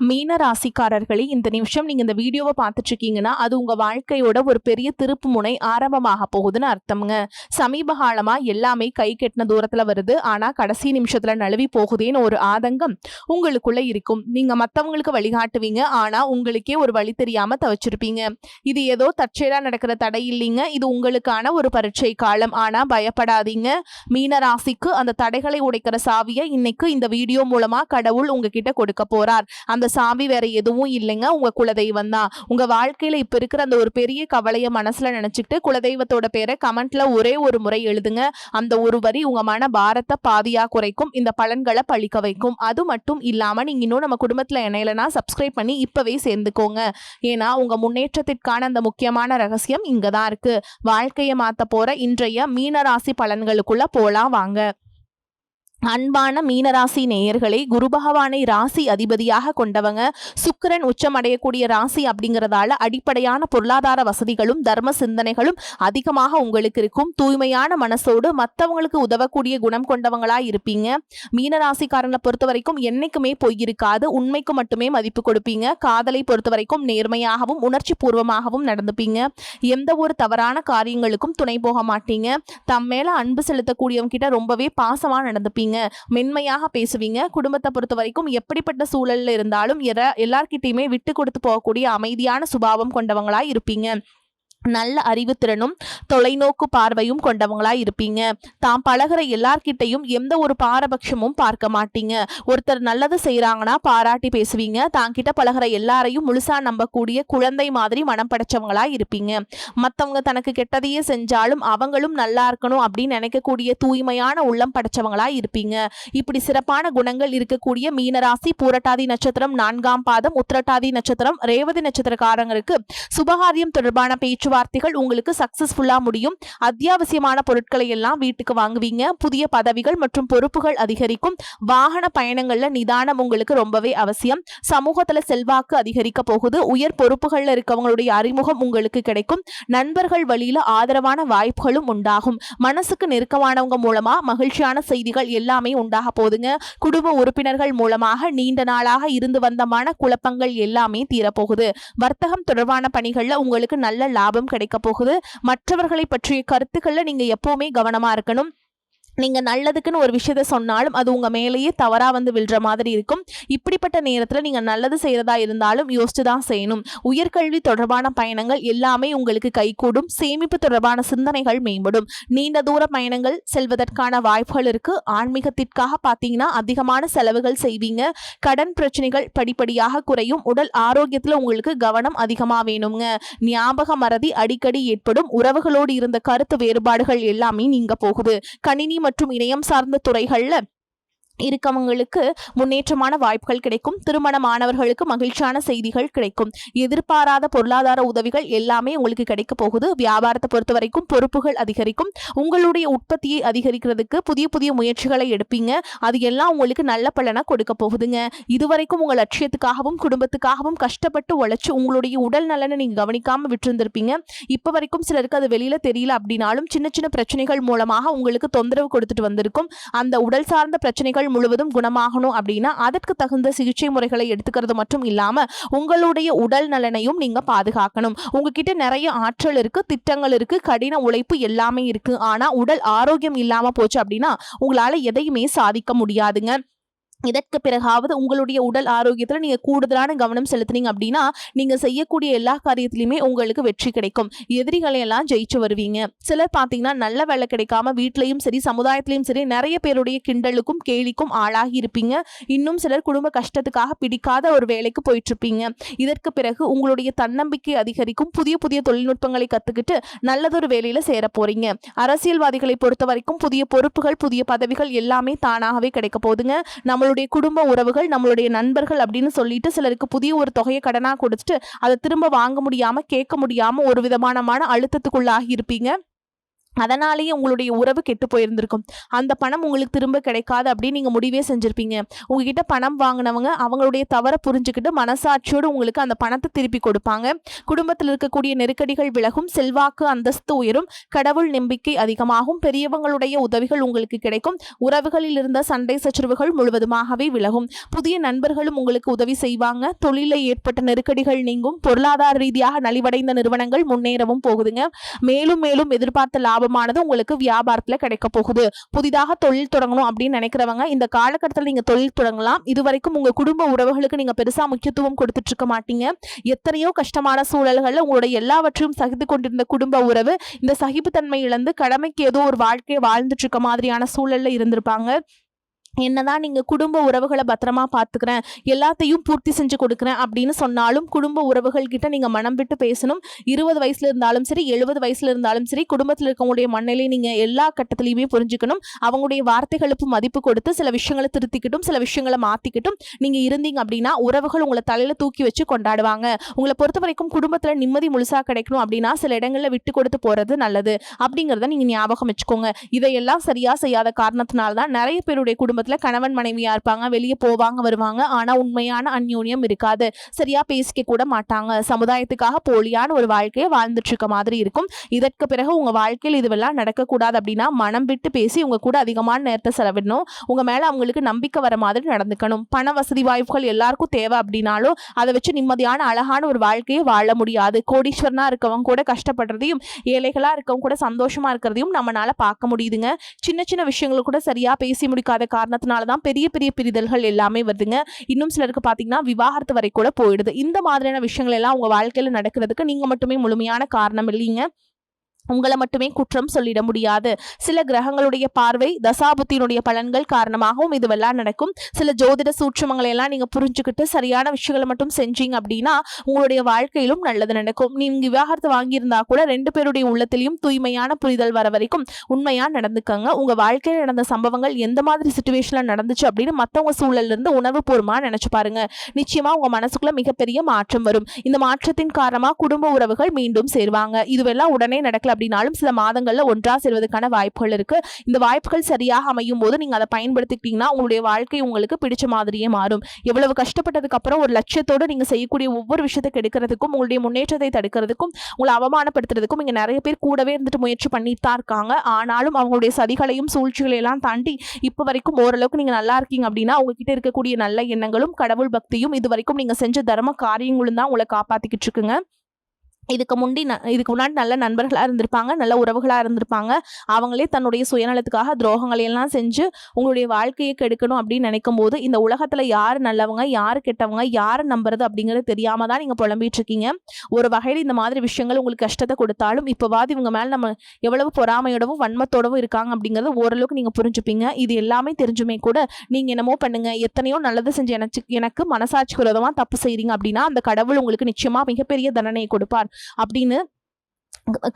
மீன ராசிக்காரர்களே, இந்த நிமிஷம் நீங்க இந்த வீடியோவை பார்த்துட்டு இருக்கீங்கன்னா அது உங்க வாழ்க்கையோட ஒரு பெரிய திருப்பு முனை ஆரம்பமாக போகுதுன்னு அர்த்தம்ங்க. சமீப காலமா எல்லாமே கை கெட்டின தூரத்துல வருது, ஆனா கடைசி நிமிஷத்துல நழுவி போகுதேன்னு ஒரு ஆதங்கம் உங்களுக்குள்ள இருக்கும். நீங்க மத்தவங்களுக்கு வழிகாட்டுவீங்க, ஆனா உங்களுக்கே ஒரு வழி தெரியாம தவிச்சிருப்பீங்க. இது ஏதோ தற்செயலா நடக்கிற தடை இல்லைங்க, இது உங்களுக்கான ஒரு பரீட்சை காலம். ஆனா பயப்படாதீங்க. மீன ராசிக்கு அந்த தடைகளை உடைக்கிற சாவியை இன்னைக்கு இந்த வீடியோ மூலமா கடவுள் உங்ககிட்ட கொடுக்க போறார். அந்த சாமி வேற எதுவும் இல்லைங்க, உங்க குலதெய்வம் தான். உங்க வாழ்க்கையில இப்ப இருக்கிற அந்த ஒரு பெரிய கவலைய மனசுல நினைச்சுக்கிட்டு குலதெய்வத்தோட பேரை கமெண்ட்ல ஒரே ஒரு முறை எழுதுங்க. அந்த ஒரு வரி உங்க மன பாரத்தை பாதியா குறைக்கும், இந்த பலன்களை பழிக்க வைக்கும். அது மட்டும் இல்லாம நீங்க இன்னும் நம்ம குடும்பத்துல இணையலனா சப்ஸ்கிரைப் பண்ணி இப்பவே சேர்ந்துக்கோங்க. ஏன்னா உங்க முன்னேற்றத்திற்கான அந்த முக்கியமான ரகசியம் இங்கதான் இருக்கு. வாழ்க்கையை மாத்த போற இன்றைய மீனராசி பலன்களுக்குள்ள போலாம் வாங்க. அன்பான மீனராசி நேயர்களே, குரு பகவானை ராசி அதிபதியாக கொண்டவங்க. சுக்கிரன் உச்சம் அடையக்கூடிய ராசி அப்படிங்கிறதால அடிப்படையான பொருளாதார வசதிகளும் தர்ம சிந்தனைகளும் அதிகமாக உங்களுக்கு இருக்கும். தூய்மையான மனசோடு மற்றவங்களுக்கு உதவக்கூடிய குணம் கொண்டவங்களா இருப்பீங்க. மீனராசிக்காரங்களை பொறுத்த வரைக்கும் என்னைக்குமே பொய் இருக்காது, உண்மைக்கு மட்டுமே மதிப்பு கொடுப்பீங்க. காதலை பொறுத்த வரைக்கும் நேர்மையாகவும் உணர்ச்சி பூர்வமாகவும் நடந்துப்பீங்க. எந்த ஒரு தவறான காரியங்களுக்கும் துணை போக மாட்டீங்க. தம் மேல அன்பு செலுத்தக்கூடியவங்க கிட்ட ரொம்பவே பாசமா நடந்துப்பீங்க. மென்மையாக பேசுவீங்க. குடும்பத்தை பொறுத்த வரைக்கும் எப்படிப்பட்ட சூழல்ல இருந்தாலும் எல்லார்கிட்டையுமே விட்டு கொடுத்து போகக்கூடிய அமைதியான சுபாவம் கொண்டவங்களா இருப்பீங்க. நல்ல அறிவுத்திறனும் தொலைநோக்கு பார்வையும் கொண்டவங்களா இருப்பீங்க. தாம் பழகிற எல்லார்கிட்டையும் எந்த ஒரு பாரபட்சமும் பார்க்க மாட்டீங்க. ஒருத்தர் நல்லது செய்யறாங்கன்னா பாராட்டி பேசுவீங்க. தாங்கிட்ட பழகிற எல்லாரையும் முழுசா நம்பக்கூடிய குழந்தை மாதிரி மனம் படைச்சவங்களா இருப்பீங்க. மற்றவங்க தனக்கு கெட்டதையே செஞ்சாலும் அவங்களும் நல்லா இருக்கணும் அப்படின்னு நினைக்கக்கூடிய தூய்மையான உள்ளம் படைச்சவங்களா இருப்பீங்க. இப்படி சிறப்பான குணங்கள் இருக்கக்கூடிய மீனராசி பூரட்டாதி நட்சத்திரம் 4ஆம் பாதம், உத்திரட்டாதி நட்சத்திரம், ரேவதி நட்சத்திரக்காரங்களுக்கு சுபகாரியம் தொடர்பான பேச்சுவார்த்தைகள் உங்களுக்கு சக்சஸ்ஃபுல்லா முடியும். அத்தியாவசியமான பொருட்களை எல்லாம் வீட்டுக்கு வாங்குவீங்க. புதிய பதவிகள் மற்றும் பொறுப்புகள் அதிகரிக்கும். வாகன பயணங்கள்ல நிதானம் உங்களுக்கு ரொம்பவே அவசியம். சமூகத்துல செல்வாக்கு அதிகரிக்க போகுது. உயர் பொறுப்புகள்ல இருக்கவங்களுடைய அறிமுகம் உங்களுக்கு கிடைக்கும். நண்பர்கள் வழியில ஆதரவான வாய்ப்புகளும் உண்டாகும். மனசுக்கு நெருக்கமானவங்க மூலமா மகிழ்ச்சியான செய்திகள் எல்லாமே உண்டாக போகுதுங்க. குடும்ப உறுப்பினர்கள் மூலமாக நீண்ட நாளாக இருந்து வந்த மன குழப்பங்கள் எல்லாமே தீரப்போகுது. வர்த்தகம் தொடர்பான பணிகள்ல உங்களுக்கு நல்ல லாபம் கிடைக்க போகுது. மற்றவர்களை பற்றிய கருத்துக்கள்ல நீங்க எப்பவுமே கவனமா இருக்கணும். நீங்க நல்லதுக்குன்னு ஒரு விஷயத்த சொன்னாலும் அது உங்க மேலேயே தவறா வந்து விழுற மாதிரி இருக்கும். இப்படிப்பட்ட நேரத்துல நீங்க நல்லது செய்யறதா இருந்தாலும் யோசிச்சுதான் செய்யணும். உயர்கல்வி தொடர்பான பயணங்கள் எல்லாமே உங்களுக்கு கைகூடும். சேமிப்பு தொடர்பான சிந்தனைகள் மேம்படும். நீண்ட தூர பயணங்கள் செல்வதற்கான வாய்ப்புகள் இருக்கு. ஆன்மீகத்திற்காக பாத்தீங்கன்னா அதிகமான செலவுகள் செய்வீங்க. கடன் பிரச்சனைகள் படிப்படியாக குறையும். உடல் ஆரோக்கியத்துல உங்களுக்கு கவனம் அதிகமா வேணுங்க. ஞாபக மறதி அடிக்கடி ஏற்படும். உறவுகளோடு இருந்த கருத்து வேறுபாடுகள் எல்லாமே நீங்க போகுது. கணினி மற்றும் இணையம் சார்ந்த துறைகள்ல இருக்கவங்களுக்கு முன்னேற்றமான வாய்ப்புகள் கிடைக்கும். திருமணமானவர்களுக்கு மகிழ்ச்சியான செய்திகள் கிடைக்கும். எதிர்பாராத பொருளாதார உதவிகள் எல்லாமே உங்களுக்கு கிடைக்க போகுது. வியாபாரத்தை பொறுத்த வரைக்கும் பொறுப்புகள் அதிகரிக்கும். உங்களுடைய உற்பத்தியை அதிகரிக்கிறதுக்கு புதிய புதிய முயற்சிகளை எடுப்பீங்க. அது எல்லாம் உங்களுக்கு நல்ல பலனை கொடுக்க போகுதுங்க. இதுவரைக்கும் உங்கள் லட்சியத்துக்காகவும் குடும்பத்துக்காகவும் கஷ்டப்பட்டு உழைச்சு உங்களுடைய உடல் நலனை நீங்க கவனிக்காம விட்டுருந்திருப்பீங்க. இப்ப வரைக்கும் சிலருக்கு அது வெளியில தெரியல அப்படின்னாலும் சின்ன சின்ன பிரச்சனைகள் மூலமாக உங்களுக்கு தொந்தரவு கொடுத்துட்டு வந்திருக்கும். அந்த உடல் சார்ந்த பிரச்சனைகள் முழுவதும் குணமாகணும் அப்படின்னா அதற்கு தகுந்த சிகிச்சை முறைகளை எடுத்துக்கிறது மட்டும் இல்லாம உங்களுடைய உடல் நலனையும் நீங்க பாதுகாக்கணும். உங்ககிட்ட நிறைய ஆற்றல் இருக்கு, திட்டங்கள் இருக்கு, கடின உழைப்பு எல்லாமே இருக்கு. ஆனா உடல் ஆரோக்கியம் இல்லாம போச்சு அப்படின்னா உங்களால எதையுமே சாதிக்க முடியாதுங்க. இதற்கு பிறகாவது உங்களுடைய உடல் ஆரோக்கியத்துல நீங்க கூடுதலான கவனம் செலுத்தினீங்க அப்படின்னா நீங்க செய்யக்கூடிய எல்லா காரியத்திலுமே உங்களுக்கு வெற்றி கிடைக்கும். எதிரிகளை எல்லாம் ஜெயிச்சு வருவீங்க. சிலர் பாத்தீங்கன்னா நல்ல வேலை கிடைக்காம வீட்லயும் சரி சமுதாயத்திலையும் சரி நிறைய பேருடைய கிண்டலுக்கும் கேலிக்கும் ஆளாகி இருப்பீங்க. இன்னும் சிலர் குடும்ப கஷ்டத்துக்காக பிடிக்காத ஒரு வேலைக்கு போயிட்டு இருப்பீங்க. இதற்கு பிறகு உங்களுடைய தன்னம்பிக்கை அதிகரிக்கும். புதிய புதிய தொழில்நுட்பங்களை கத்துக்கிட்டு நல்லதொரு வேலையில சேர போறீங்க. அரசியல்வாதிகளை பொறுத்த வரைக்கும் புதிய பொறுப்புகள் புதிய பதவிகள் எல்லாமே தானாகவே கிடைக்க போகுதுங்க. நம்மளுடைய குடும்ப உறவுகள் நம்மளுடைய நண்பர்கள் அப்படின்னு சொல்லிட்டு சிலருக்கு புதிய ஒரு தொகையை கடனா கொடுத்துட்டு அதை திரும்ப வாங்க முடியாம கேட்க முடியாம ஒரு விதமான மன அழுத்தத்துக்குள்ளாகி இருப்பீங்க. அதனாலேயே உங்களுடைய உறவு கெட்டு போயிருந்திருக்கும். அந்த பணம் உங்களுக்கு திரும்ப கிடைக்காது அப்படின்னு நீங்க முடிவே செஞ்சிருப்பீங்க. உங்ககிட்ட பணம் வாங்கினவங்க அவங்களுடைய தவறை புரிஞ்சுக்கிட்டு மனசாட்சியோடு உங்களுக்கு அந்த பணத்தை திருப்பி கொடுப்பாங்க. குடும்பத்தில் இருக்கக்கூடிய நெருக்கடிகள் விலகும், செல்வாக்கு அந்தஸ்து உயரும், கடவுள் நம்பிக்கை அதிகமாகும், பெரியவங்களுடைய உதவிகள் உங்களுக்கு கிடைக்கும், உறவுகளில் இருந்த சண்டை சச்சரவுகள் முழுவதுமாகவே விலகும், புதிய நண்பர்களும் உங்களுக்கு உதவி செய்வாங்க, தொழிலில் ஏற்பட்ட நெருக்கடிகள் நீங்கும், பொருளாதார ரீதியாக நலிவடைந்த நிறுவனங்கள் முன்னேறவும் போகுதுங்க. மேலும் மேலும் எதிர்பார்த்த லாபமானது உங்களுக்கு வியாபாரத்துல கிடைக்க போகுது. புதிதாக தொழில் தொடங்கணும் அப்படின்னு நினைக்கிறவங்க இந்த காலகட்டத்தில் நீங்க தொழில் தொடங்கலாம். இதுவரைக்கும் உங்க குடும்ப உறவுகளுக்கு நீங்க பெருசா முக்கியத்துவம் கொடுத்துட்டு இருக்க மாட்டீங்க. எத்தனையோ கஷ்டமான சூழல்கள்ல உங்களுடைய எல்லாவற்றையும் சகித்து கொண்டிருந்த குடும்ப உறவு இந்த சகிப்புத்தன்மை இழந்து கடமைக்கு ஏதோ ஒரு வாழ்க்கையை வாழ்ந்துட்டு இருக்க மாதிரியான சூழல்ல இருந்திருப்பாங்க. என்னதான் நீங்க குடும்ப உறவுகளை பத்திரமா பாத்துக்கிறேன், எல்லாத்தையும் பூர்த்தி செஞ்சு கொடுக்குறேன் அப்படின்னு சொன்னாலும் குடும்ப உறவுகள் கிட்ட நீங்க மனம் விட்டு பேசணும். 20 வயசுல இருந்தாலும் சரி, 70 வயசுல இருந்தாலும் சரி, குடும்பத்தில் இருக்கவங்களுடைய மண்ணிலை நீங்க எல்லா கட்டத்திலையுமே புரிஞ்சுக்கணும். அவங்களுடைய வார்த்தைகளுக்கு மதிப்பு கொடுத்து சில விஷயங்களை திருத்திக்கிட்டும் சில விஷயங்களை மாத்திக்கிட்டும் நீங்க இருந்தீங்க அப்படின்னா உறவுகள் உங்களை தலையில தூக்கி வச்சு கொண்டாடுவாங்க. உங்களை பொறுத்த வரைக்கும் குடும்பத்துல நிம்மதி முழுசா கிடைக்கணும் அப்படின்னா சில இடங்கள்ல விட்டு கொடுத்து போறது நல்லது அப்படிங்கறத நீங்க ஞாபகம் வச்சுக்கோங்க. இதையெல்லாம் சரியா செய்யாத காரணத்தினால்தான் நிறைய பேருடைய குடும்பத்துல கணவன் மனைவியா இருப்பாங்க, வெளியே போவாங்க வருவாங்க, ஆனா உண்மையான அந்யோன்யம் இருக்காது, சரியா பேசிக்க கூட மாட்டாங்க, சமுதாயத்துக்காக போலியான ஒரு வாழ்க்கையை வாழ்ந்துட்டு இருக்க மாதிரி இருக்கும். இதற்கு பிறகு உங்க வாழ்க்கையில் இதுவெல்லாம் நடக்கக்கூடாது அப்படின்னா மனம் விட்டு பேசி உங்க கூட அதிகமான நேரத்தை செலவிடணும். உங்க மேல அவங்களுக்கு நம்பிக்கை வர மாதிரி நடந்துக்கணும். பண வசதி வாய்ப்புகள் எல்லாருக்கும் தேவை அப்படின்னாலும் அதை வச்சு நிம்மதியான அழகான ஒரு வாழ்க்கையை வாழ முடியாது. கோடீஸ்வரனா இருக்கவங்க கூட கஷ்டப்படுறதையும் ஏழைகளா இருக்கவங்க கூட சந்தோஷமா இருக்கிறதையும் நம்மளால பார்க்க முடியுதுங்க. சின்ன சின்ன விஷயங்கள் கூட சரியா பேசி முடிக்காத காரணத்தினாலதான் பெரிய பெரிய பிரிதல்கள் எல்லாமே வருதுங்க. இன்னும் சிலருக்கு பாத்தீங்கன்னா விவாகரத்து வரை கூட போயிடுது. இந்த மாதிரியான விஷயங்கள் எல்லாம் உங்க வாழ்க்கையில நடக்கிறதுக்கு நீங்க மட்டுமே முழுமையான காரணம் இல்லைங்க. உங்களை மட்டுமே குற்றம் சொல்லிட முடியாது. சில கிரகங்களுடைய பார்வை தசாபுத்தியினுடைய பலன்கள் காரணமாகவும் இதுவெல்லாம் நடக்கும். சில ஜோதிட சூட்சுமங்களை எல்லாம் நீங்க புரிஞ்சுக்கிட்டு சரியான விஷயங்களை மட்டும் செஞ்சீங்க அப்படின்னா உங்களுடைய வாழ்க்கையிலும் நல்லது நடக்கும். நீங்க விவாகரத்து வாங்கியிருந்தா கூட 2 பேருடைய உள்ளத்திலையும் தூய்மையான புரிதல் வர வரைக்கும் உண்மையா நடந்துக்கங்க. உங்க வாழ்க்கையில் நடந்த சம்பவங்கள் எந்த மாதிரி சிச்சுவேஷன்ல நடந்துச்சு அப்படின்னு மற்றவங்க சூழல்ல இருந்து உணர்வுபூர்வமா நினைச்சு பாருங்க. நிச்சயமா உங்க மனசுக்குள்ள மிகப்பெரிய மாற்றம் வரும். இந்த மாற்றத்தின் காரணமா குடும்ப உறவுகள் மீண்டும் சேருவாங்க. இதுவெல்லாம் உடனே நடக்கல அப்படின்னாலும் சில மாதங்கள்ல ஒன்றா சேர்வதற்கான வாய்ப்புகள் இருக்கு. இந்த வாய்ப்புகள் சரியாக அமையும் போது நீங்க அதை பயன்படுத்திக்கிட்டீங்கன்னா உங்களுடைய வாழ்க்கை உங்களுக்கு பிடிச்ச மாதிரியே மாறும். எவ்வளவு கஷ்டப்பட்டதுக்கு அப்புறம் ஒரு லட்சியத்தோடு நீங்க செய்யக்கூடிய ஒவ்வொரு விஷயத்தை கெடுக்கிறதுக்கும் உங்களுடைய முன்னேற்றத்தை தடுக்கிறதுக்கும் உங்களை அவமானப்படுத்துறதுக்கும் இங்க நிறைய பேர் கூடவே இருந்துட்டு முயற்சி பண்ணிட்டு தான் இருக்காங்க. ஆனாலும் அவங்களுடைய சதிகளையும் சூழ்ச்சிகளை எல்லாம் தாண்டி இப்ப வரைக்கும் ஓரளவுக்கு நீங்க நல்லா இருக்கீங்க அப்படின்னா உங்ககிட்ட இருக்கக்கூடிய நல்ல எண்ணங்களும் கடவுள் பக்தியும் இது வரைக்கும் நீங்க செஞ்ச தர்ம காரியங்களும் தான் உங்களை காப்பாத்திக்கிட்டு இருக்குங்க. இதுக்கு முன்னாடி நல்ல நண்பர்களாக இருந்திருப்பாங்க, நல்ல உறவுகளாக இருந்திருப்பாங்க. அவங்களே தன்னுடைய சுயநலத்துக்காக துரோகங்களை எல்லாம் செஞ்சு உங்களுடைய வாழ்க்கையை கெடுக்கணும் அப்படின்னு நினைக்கும் போது இந்த உலகத்தில் யார் நல்லவங்க யார் கெட்டவங்க யாரை நம்புறது அப்படிங்கிறது தெரியாம தான் நீங்கள் புலம்பிட்டு இருக்கீங்க. ஒரு வகையில் இந்த மாதிரி விஷயங்கள் உங்களுக்கு கஷ்டத்தை கொடுத்தாலும் இப்போவாது இவங்க மேலே நம்ம எவ்வளவு பொறாமையோடவும் வன்மத்தோடவும் இருக்காங்க அப்படிங்கிறத ஓரளவுக்கு நீங்கள் புரிஞ்சுப்பீங்க. இது எல்லாமே தெரிஞ்சுமே கூட நீங்கள் என்னமோ பண்ணுங்க, எத்தனையோ நல்லது செஞ்சு எனக்கு மனசாட்சி விரோதமாக தப்பு செய்கிறீங்க அப்படின்னா அந்த கடவுள் உங்களுக்கு நிச்சயமாக மிகப்பெரிய தண்டனையை கொடுப்பார் அப்படின்னு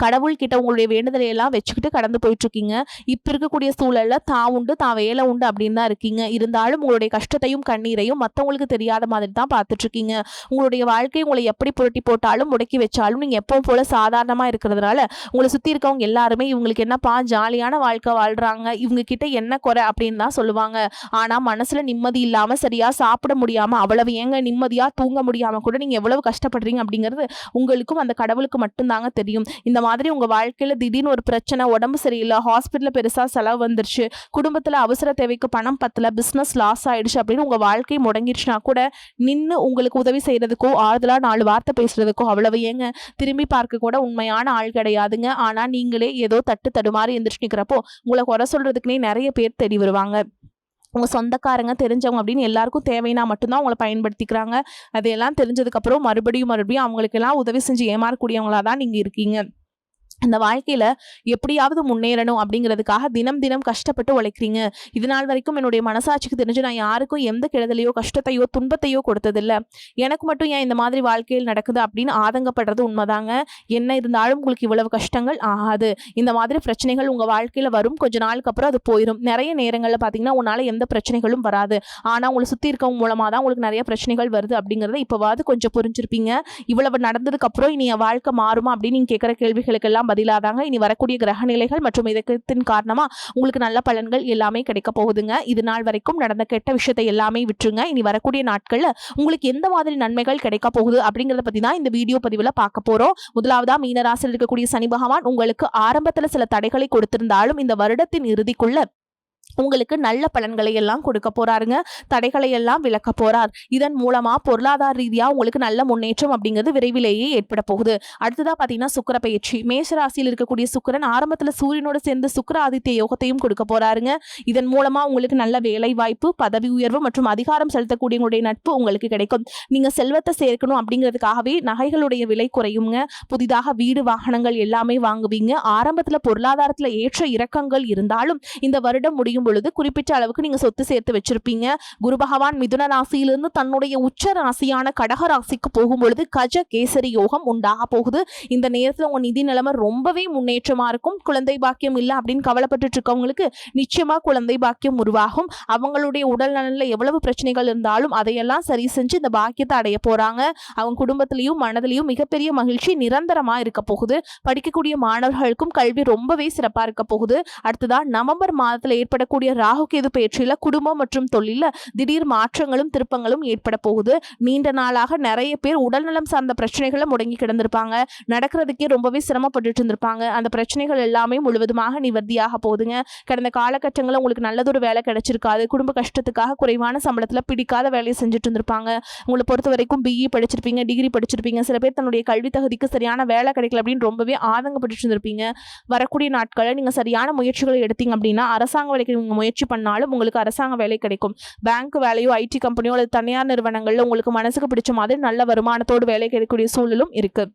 கடவுள் கிட்ட உங்களுடைய வேண்டுதலை எல்லாம் வச்சுக்கிட்டு கடந்து போயிட்டு இருக்கீங்க. இப்ப இருக்கக்கூடிய சூழல்ல தான் உண்டு தான் வேலை உண்டு அப்படின்னு தான் இருக்கீங்க. இருந்தாலும் உங்களுடைய கஷ்டத்தையும் கண்ணீரையும் மற்றவங்களுக்கு தெரியாத மாதிரி தான் பார்த்துட்டு இருக்கீங்க. உங்களுடைய வாழ்க்கை உங்களை எப்படி புரட்டி போட்டாலும் முடக்கி வச்சாலும் நீங்க எப்பவும் போல சாதாரணமா இருக்கிறதுனால உங்களை சுத்தி இருக்கவங்க எல்லாருமே இவங்களுக்கு என்னப்பா ஜாலியான வாழ்க்கை வாழ்றாங்க, இவங்க கிட்ட என்ன குறை அப்படின்னு தான் சொல்லுவாங்க. ஆனா மனசுல நிம்மதி இல்லாம சரியா சாப்பிட முடியாம அவ்வளவு ஏங்க நிம்மதியா தூங்க முடியாம கூட நீங்க எவ்வளவு கஷ்டப்படுறீங்க அப்படிங்கிறது உங்களுக்கும் அந்த கடவுளுக்கு மட்டும்தாங்க தெரியும். இந்த மாதிரி உங்க வாழ்க்கையில திடீர்னு ஒரு பிரச்சனை, உடம்பு சரியில்லை, ஹாஸ்பிட்டல்ல பெருசா செலவு வந்துருச்சு, குடும்பத்துல அவசர தேவைக்கு பணம் பத்தல, பிசினஸ் லாஸ் ஆயிடுச்சு அப்படின்னு உங்க வாழ்க்கை முடங்கிடுச்சுன்னா கூட நின்று உங்களுக்கு உதவி செய்யறதுக்கோ ஆறுதலா 4 வார்த்தை பேசுறதுக்கோ அவ்வளவு ஏங்க திரும்பி பார்க்க கூட உண்மையான ஆள் கிடையாதுங்க. ஆனா நீங்களே ஏதோ தட்டு தடுமாறி எந்திரிச்சு நிக்கிறப்போ உங்களை குறை சொல்றதுக்குன்னே நிறைய பேர் தேடி வருவாங்க. உங்க சொந்தக்காரங்க தெரிஞ்சவங்க அப்படின்னு எல்லாருக்கும் தேவைன்னா மட்டும்தான் உங்களை பயன்படுத்திக்கிறாங்க. அதையெல்லாம் தெரிஞ்சதுக்கப்புறம் மறுபடியும் அவங்களுக்கெல்லாம் உதவி செஞ்சு ஏமாறக்கூடியவங்களா தான் நீங்க இருக்கீங்க. இந்த வாழ்க்கையில எப்படியாவது முன்னேறணும் அப்படிங்கிறதுக்காக தினம் தினம் கஷ்டப்பட்டு உழைக்கிறீங்க. இது நாள் வரைக்கும் என்னுடைய மனசாட்சிக்கு தெரிஞ்சு நான் யாருக்கும் எந்த கெடுதலையோ கஷ்டத்தையோ துன்பத்தையோ கொடுத்ததில்லை, எனக்கு மட்டும் ஏன் இந்த மாதிரி வாழ்க்கையில் நடக்குது அப்படின்னு ஆதங்கப்படுறது உண்மைதாங்க. என்ன இருந்தாலும் உங்களுக்கு இவ்வளவு கஷ்டங்கள் ஆகாது. இந்த மாதிரி பிரச்சனைகள் உங்க வாழ்க்கையில வரும், கொஞ்ச நாளுக்கு அப்புறம் அது போயிடும். நிறைய நேரங்கள்ல பாத்தீங்கன்னா உன்னால எந்த பிரச்சனைகளும் வராது, ஆனா உங்களை சுத்தி இருக்கவங்க மூலமா தான் உங்களுக்கு நிறைய பிரச்சனைகள் வருது அப்படிங்கறத இப்பவாது கொஞ்சம் புரிஞ்சிருப்பீங்க. இவ்வளவு நடந்ததுக்கு அப்புறம் இனி என் வாழ்க்கை மாறுமா அப்படின்னு நீங்க கேட்கிற கேள்விகளுக்கெல்லாம் பதிலாக தாங்க இனி வரக்கூடிய கிரக நிலைகள் மற்றும் இதயத்தின் காரணமா உங்களுக்கு நல்ல பலன்கள் எல்லாமே கிடைக்க போகுதுங்க. இது நாள் வரைக்கும் நடந்த கெட்ட விஷயத்தை எல்லாமே விட்டுருங்க. இனி வரக்கூடிய நாட்கள்ல உங்களுக்கு எந்த மாதிரி நன்மைகள் கிடைக்க போகுது அப்படிங்கறத பத்தி தான் இந்த வீடியோ பதிவுல பார்க்க போறோம். முதலாவதா மீன ராசியில் இருக்கக்கூடிய சனி பகவான் உங்களுக்கு ஆரம்பத்துல சில தடைகளை கொடுத்திருந்தாலும் இந்த வருடத்தின் இறுதிக்குள்ள உங்களுக்கு நல்ல பலன்களை எல்லாம் கொடுக்க போறாருங்க. தடைகளை எல்லாம் விலக்க போறார். இதன் மூலமா பொருளாதார ரீதியா உங்களுக்கு நல்ல முன்னேற்றம் அப்படிங்கிறது விரைவிலேயே ஏற்பட போகுது. அடுத்ததா பாத்தீங்கன்னா சுக்கிர பயிற்சி. மேஷ ராசியில் இருக்கக்கூடிய சுக்கிரன் ஆரம்பத்துல சூரியனோட சேர்ந்து சுக்கிர ஆதித்ய யோகத்தையும் கொடுக்க போறாருங்க. இதன் மூலமா உங்களுக்கு நல்ல வேலை வாய்ப்பு, பதவி உயர்வு மற்றும் அதிகாரம் செலுத்தக்கூடியவங்களுடைய நட்பு உங்களுக்கு கிடைக்கும். நீங்க செல்வத்தை சேர்க்கணும் அப்படிங்கிறதுக்காகவே நகைகளுடைய விலை குறையுங்க. புதிதாக வீடு வாகனங்கள் எல்லாமே வாங்குவீங்க. ஆரம்பத்துல பொருளாதாரத்துல ஏற்ற இறக்கங்கள் இருந்தாலும் இந்த வருடம் முடியும் பொழுது குறிப்பிட்ட அளவுக்கு நீங்க சொத்து சேர்த்து வச்சிருப்பீங்க. குரு பகவான் மிதுன ராசியிலிருந்து தன்னுடைய உச்ச ராசியான கடக ராசிக்கு போகும் பொழுது கஜ கேசரி யோகம் உண்டாக போகுது. இந்த நேரத்துல உங்க நிதி நிலைமை ரொம்பவே முன்னேற்றமா இருக்கும். குழந்தை பாக்கியம் இல்லை அப்படின்னு கவலைப்பட்டு இருக்கவங்களுக்கு நிச்சயமா குழந்தை பாக்கியம் உருவாகும். அவங்களுடைய உடல் நலன்ல எவ்வளவு பிரச்சனைகள் இருந்தாலும் அதையெல்லாம் சரி செஞ்சு இந்த பாக்கியத்தை அடைய போறாங்க. அவங்க குடும்பத்திலையும் மனதிலையும் மிகப்பெரிய மகிழ்ச்சி நிரந்தரமா இருக்க போகுது. படிக்கக்கூடிய மாணவர்களுக்கும் கல்வி ரொம்பவே சிறப்பா இருக்க போகுது. அடுத்ததா நவம்பர் மாதத்துல ஏற்படக்கூடிய ராகு கேது பயிற்சியில குடும்பம் மற்றும் தொழில திடீர் மாற்றங்களும் திருப்பங்களும் ஏற்பட போகுது. நீண்ட நாளாக நிறைய பேர் உடல்நலம் சார்ந்த பிரச்சனைகளை முடங்கி கிடந்திருப்பாங்க. நடக்கிறதுக்கே ரொம்பவே சிரமப்பட்டு இருந்திருப்பாங்க. அந்த பிரச்சனைகள் எல்லாமே முழுவதுமாக நிவர்த்தியாக போகுதுங்க. கடந்த காலகட்டங்களில் உங்களுக்கு நல்லதொரு வேலை கிடைச்சிருக்காது. குடும்ப கஷ்டத்துக்காக குறைவான சம்பளத்துல பிடிக்காத வேலையை செஞ்சுட்டு இருந்திருப்பாங்க. உங்களை பொறுத்த வரைக்கும் பிஇ படிச்சிருப்பீங்க, டிகிரி படிச்சிருப்பீங்க. சில பேர் தன்னுடைய கல்வி தகுதிக்கு சரியான வேலை கிடைக்கல அப்படின்னு ரொம்பவே ஆதங்கப்பட்டு இருந்திருப்பீங்க. வரக்கூடிய நாட்களில் நீங்க சரியான முயற்சிகளை எடுத்தீங்க அப்படின்னா அரசாங்க வேலைக்கு முயற்சி பண்ணாலும் உங்களுக்கு அரசாங்க வேலை கிடைக்கும். பேங்க் வேலையோ, ஐடி கம்பெனியோ அல்லது தனியார் நிறுவனங்கள்ல உங்களுக்கு மனசுக்கு பிடிச்ச மாதிரி நல்ல வருமானத்தோடு வேலை கிடைக்கக்கூடிய சூழலும் இருக்கு.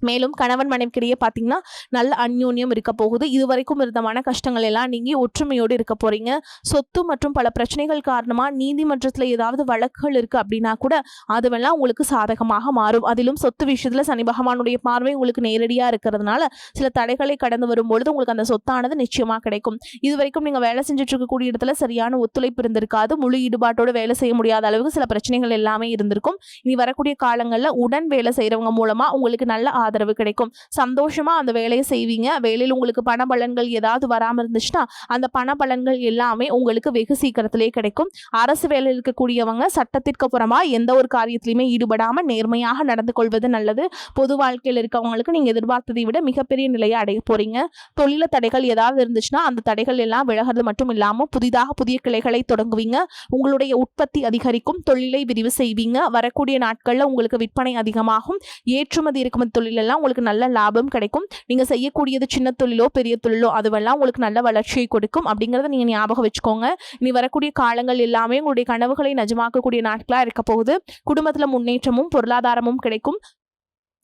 மேலும் கணவன் மனைவிக்கிடையே பார்த்தீங்கன்னா நல்ல அந்யோன்யம் இருக்க போகுது. இதுவரைக்கும் இருந்த மன கஷ்டங்கள் எல்லாம் நீங்கி ஒற்றுமையோடு இருக்க போறீங்க. சொத்து மற்றும் பல பிரச்சனைகள் காரணமா நீதிமன்றத்தில் ஏதாவது வழக்குகள் இருக்கு அப்படின்னா கூட அதுவெல்லாம் உங்களுக்கு சாதகமாக மாறும். அதிலும் சொத்து விஷயத்துல சனி பகவானுடைய பார்வை உங்களுக்கு நேரடியா இருக்கிறதுனால சில தடைகளை கடந்து வரும்பொழுது உங்களுக்கு அந்த சொத்தானது நிச்சயமா கிடைக்கும். இதுவரைக்கும் நீங்க வேலை செஞ்சுட்டு இருக்கக்கூடிய இடத்துல சரியான ஒத்துழைப்பு இருந்திருக்காது. முழு ஈடுபாட்டோடு வேலை செய்ய முடியாத அளவுக்கு சில பிரச்சனைகள் எல்லாமே இருந்திருக்கும். இனி வரக்கூடிய காலங்களில் உடன் வேலை செய்யறவங்க மூலமா உங்களுக்கு நல்ல ஆதரவு கிடைக்கும். சந்தோஷமா அந்த வேலையை செய்வீங்க. வேலையில் உங்களுக்கு பண பலன்கள் ஏதாவது வராமல் இருந்துச்சுன்னா அந்த பண பலன்கள் எல்லாமே உங்களுக்கு வெகு சீக்கிரத்திலே கிடைக்கும். அரசு வேலையில் இருக்கக்கூடியவங்க சட்டத்திற்கு புறமா எந்த ஒரு காரியத்திலையுமே ஈடுபடாம நேர்மையாக நடந்து கொள்வது நல்லது. பொது வாழ்க்கையில் இருக்கவங்களுக்கு நீங்க எதிர்பார்த்ததை விட மிகப்பெரிய நிலையை அடைய போறீங்க. தொழில தடைகள் ஏதாவது இருந்துச்சுன்னா அந்த தடைகள் எல்லாம் விலகிறது மட்டும் இல்லாம புதிதாக புதிய கிளைகளை தொடங்குவீங்க. உங்களுடைய உற்பத்தி அதிகரிக்கும். தொழிலை விரிவு செய்வீங்க. வரக்கூடிய நாட்கள்ல உங்களுக்கு விற்பனை அதிகமாகும். ஏற்றுமதி இறக்குமதி தொழில் எல்லாம் உங்களுக்கு நல்ல லாபம் கிடைக்கும். நீங்க செய்யக்கூடியது சின்ன தொழிலோ பெரிய தொழிலோ அதுவெல்லாம் உங்களுக்கு நல்ல வளர்ச்சியை கொடுக்கும் அப்படிங்கறத நீங்க ஞாபகம் வச்சுக்கோங்க. இனி வரக்கூடிய காலங்கள் எல்லாமே உங்களுடைய கனவுகளை நிஜமாக்கக்கூடிய நாட்களா இருக்க போகுது. குடும்பத்துல முன்னேற்றமும் பொருளாதாரமும் கிடைக்கும்.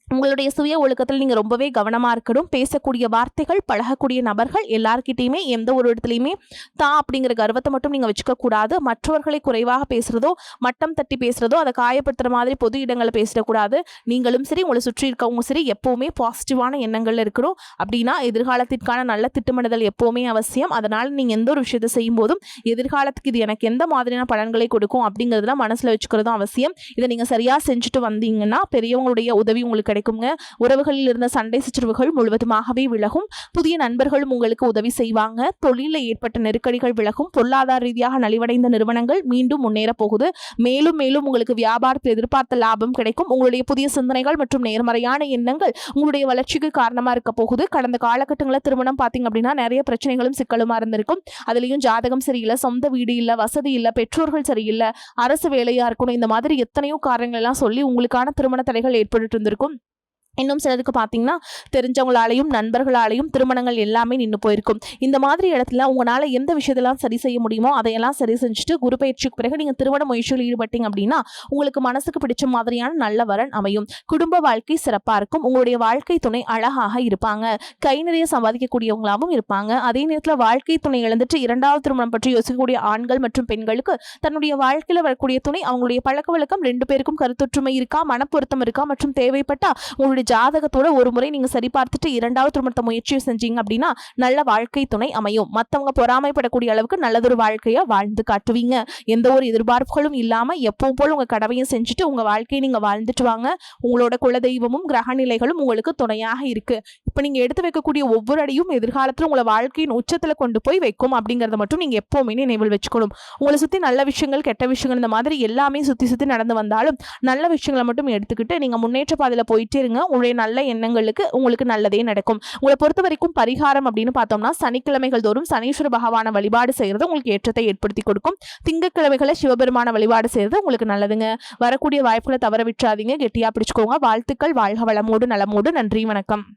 உங்களுடைய சுய ஒழுக்கத்தில் நீங்க ரொம்பவே கவனமா இருக்கணும். பேசக்கூடிய வார்த்தைகள், பழகக்கூடிய நபர்கள் எல்லார்கிட்டையுமே எந்த ஒரு இடத்துலையுமே தான் அப்படிங்கிற கர்வத்தை மட்டும் நீங்க வச்சுக்க கூடாது. மற்றவர்களை குறைவாக பேசுறதோ, மட்டம் தட்டி பேசுறதோ, அதை காயப்படுத்துற மாதிரி பொது இடங்களை பேசிடக்கூடாது. நீங்களும் சரி, உங்களை சுற்றி இருக்கவங்க சரி, எப்பவுமே பாசிட்டிவான எண்ணங்கள்ல இருக்கணும். அப்படின்னா எதிர்காலத்திற்கான நல்ல திட்டமிடுதல் எப்பவுமே அவசியம். அதனால நீங்க எந்த ஒரு விஷயத்தை செய்யும் போதும் எதிர்காலத்துக்கு இது எனக்கு எந்த மாதிரியான பலன்களை கொடுக்கும் அப்படிங்கிறதுல மனசுல வச்சுக்கிறதும் அவசியம். இதை நீங்க சரியா செஞ்சுட்டு வந்தீங்கன்னா பெரியவங்களுடைய உதவி உங்களுக்கு கிடைக்குங்க. உறவுகளில் இருந்த சண்டை சச்சரவுகள் முழுவதுமாகவே விலகும். புதிய நண்பர்களும் உங்களுக்கு உதவி செய்வாங்க. தொழிலில் ஏற்பட்ட நெருக்கடிகள் விலகும். பொருளாதார ரீதியாக நலிவடைந்த நிறுவனங்கள் மீண்டும் முன்னேற போகுது. மேலும் மேலும் உங்களுக்கு வியாபாரத்தில் எதிர்பார்த்த லாபம் கிடைக்கும். உங்களுடைய புதிய சிந்தனைகள் மற்றும் நேர்மறையான எண்ணங்கள் உங்களுடைய வளர்ச்சிக்கு காரணமா இருக்க போகுது. கடந்த காலகட்டங்களில் திருமணம் பார்த்தீங்க அப்படின்னா நிறைய பிரச்சனைகளும் சிக்கலுமா இருந்திருக்கும். அதுலயும் ஜாதகம் சரியில்லை, சொந்த வீடு இல்லை, வசதி இல்லை, பெற்றோர்கள் சரியில்லை, அரசு வேலையா இருக்கணும், இந்த மாதிரி எத்தனையோ காரணங்கள் எல்லாம் சொல்லி உங்களுக்கான திருமண தடைகள் ஏற்பட்டு இருந்திருக்கும். இன்னும் சிலருக்கு பார்த்தீங்கன்னா தெரிஞ்சவங்களாலையும் நண்பர்களாலையும் திருமணங்கள் எல்லாமே நின்று போயிருக்கும். இந்த மாதிரி இடத்துல உங்களால் எந்த விஷயத்தெல்லாம் சரி செய்ய முடியுமோ அதையெல்லாம் சரி செஞ்சுட்டு குரு பயிற்சிக்கு பிறகு நீங்கள் திருமண முயற்சியில் ஈடுபட்டீங்க அப்படின்னா உங்களுக்கு மனசுக்கு பிடிச்ச மாதிரியான நல்ல வரன் அமையும். குடும்ப வாழ்க்கை சிறப்பாக இருக்கும். உங்களுடைய வாழ்க்கை துணை அழகாக இருப்பாங்க. கை நிறைய சம்பாதிக்கக்கூடியவங்களாகவும் இருப்பாங்க. அதே நேரத்தில் வாழ்க்கை துணை இழந்துட்டு இரண்டாவது திருமணம் பற்றி யோசிக்கக்கூடிய ஆண்கள் மற்றும் பெண்களுக்கு தன்னுடைய வாழ்க்கையில் வரக்கூடிய துணை அவங்களுடைய பழக்க வழக்கம் ரெண்டு பேருக்கும் கருத்தொற்றுமை இருக்கா, மனப்பொருத்தம் இருக்கா மற்றும் தேவைப்பட்டா உங்களுடைய உங்களுடைய ஜாதகத்தோட ஒரு முறை நீங்க சரி பார்த்துட்டு இரண்டாவது திருமணத்தை முயற்சி செஞ்சீங்க அப்படின்னா நல்ல வாழ்க்கை துணை அமையும். மத்தவங்க பொறாமைப்படக்கூடிய அளவுக்கு நல்லதொரு வாழ்க்கையா வாழ்ந்து காட்டுவீங்க. எந்த ஒரு எதிர்பார்ப்புகளும் இல்லாம எப்பவும் போல உங்க கடவையும் செஞ்சுட்டு உங்க வாழ்க்கையை நீங்க வாழ்ந்துட்டு வாங்க. உங்களோட குலதெய்வமும் கிரக நிலைகளும் உங்களுக்கு துணையாக இருக்கு. இப்ப நீங்க எடுத்து வைக்கக்கூடிய ஒவ்வொரு அடியும் எதிர்காலத்துல உங்களை வாழ்க்கையின் உச்சத்துல கொண்டு போய் வைக்கும் அப்படிங்கறத மட்டும் நீங்க எப்பவுமே நினைவில் வச்சுக்கணும். உங்களை சுத்தி நல்ல விஷயங்கள் கெட்ட விஷயங்கள் இந்த மாதிரி எல்லாமே சுத்தி சுத்தி நடந்து வந்தாலும் நல்ல விஷயங்களை மட்டும் எடுத்துக்கிட்டு நீங்க முன்னேற்ற பாதையில போயிட்டே இருங்க. உங்களுடைய நல்ல எண்ணங்களுக்கு உங்களுக்கு நல்லதே நடக்கும். உங்களை பொறுத்த வரைக்கும் பரிகாரம் அப்படின்னு பார்த்தோம்னா சனிக்கிழமைகள் தோறும் சனீஸ்வர பகவான வழிபாடு செய்யறது உங்களுக்கு ஏற்றத்தை ஏற்படுத்தி கொடுக்கும். திங்கட்கிழமைகளை சிவபெருமான வழிபாடு செய்யறது உங்களுக்கு நல்லதுங்க. வரக்கூடிய வாய்ப்புகளை தவற விட்டுறாதீங்க. கெட்டியா பிடிச்சுக்கோங்க. வாழ்த்துக்கள். வாழ்க வளமோடு நலமோடு. நன்றி, வணக்கம்.